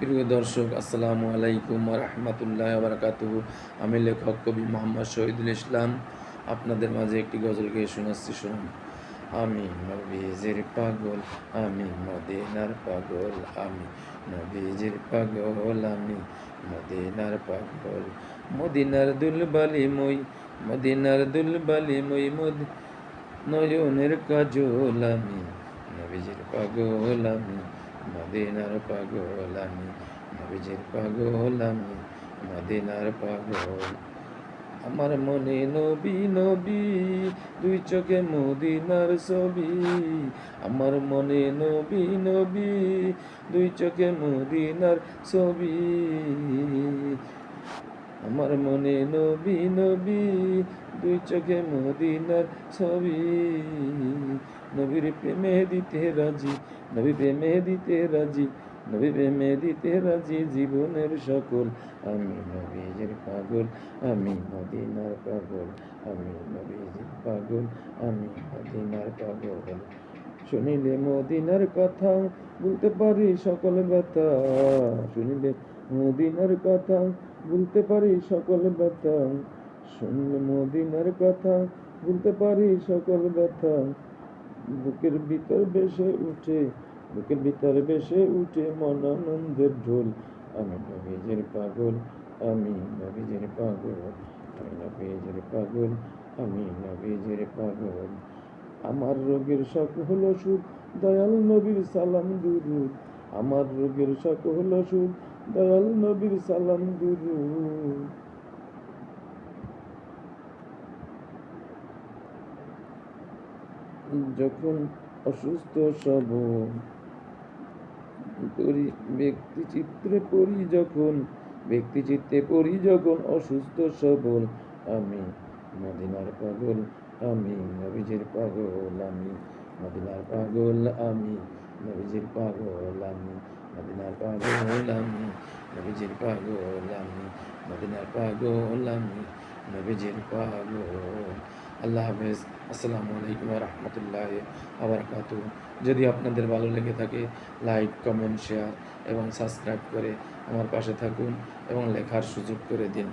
প্রিয় দর্শক, আসসালামু আলাইকুম ওয়া রাহমাতুল্লাহি ওয়া বারাকাতুহু। আমি লেখক কবি মোহাম্মদ শহীদুল ইসলাম আপনাদের মাঝে একটি গজল গেয়ে শোনাচ্ছি, শুনুন। আমি নবীজির পাগল, আমি মদিনার পাগল, আমি নবীজির পাগল, আমি মদিনার পাগল। মদিনার দুলবালি মই, মদিনার দুলবালি মই, নয়নের কাজল, আমি নবীজির পাগল, আমি মদিনার পাগল, আমি নবীজির পাগল, আমি মদিনার পাগল। আমার মনে নবী নবী, দুই চোখে মদিনার ছবি। আমার মনে নবী নবী, দুই চোখে মদিনার ছবি। আমার মনে নবী নবী, দুই চোখে মদিনার ছবি। নবীর প্রেমে দিতে রাজি, নবী প্রেমে দিতে রাজি, নবী প্রেমে দিতে রাজি জীবনের সকল। আমি নবীজির পাগল, আমি মদিনার পাগল, আমি নবীজির পাগল, আমি মদিনার পাগল। শুনিলে মদিনার কথা বলতে পারি সকল ব্যথা, শুনিলে মদিনার কথা বলতে পারি সকল ব্যথা, শুনলে মদিনার কথা বলতে পারি সকল ব্যথা। বুকের ভিতর বেশে উঠে, বুকের ভিতর বেশে উঠে মনানন্দের ঢোল। আমি নবীজির পাগল, আমি নবীজির পাগল, আমি নবীজির পাগল, আমি নবীজির পাগল। আমার রোগের সকল সুখ দয়াল নবীর সালাম দুরুদ, আমার রোগের সকল সুখ দয়াল নবীর সালাম দুরুদ। যখন অসুস্থ সবল পড়ি, ব্যক্তি চিত্রে পড়ি যখন, ব্যক্তি চিত্রে পড়ি যখন অসুস্থ সবল। আমি মদিনার পাগল, আমি নবীজির পাগল, আমি মদিনার পাগল, আমি নবীজির পাগল, আমি মদিনার পাগল, আমি নবীজির পাগল, আমি মদিনার পাগল, আমি নবীজির পাগল। আল্লাহ হাফেজ। আসসালামু আলাইকুম ওয়া রাহমাতুল্লাহি ওয়া বারাকাতুহু। যদি আপনাদের ভালো লেগে থাকে, লাইক, কমেন্ট, শেয়ার এবং সাবস্ক্রাইব করে আমার পাশে থাকুন এবং লেখার সুযোগ করে দিন।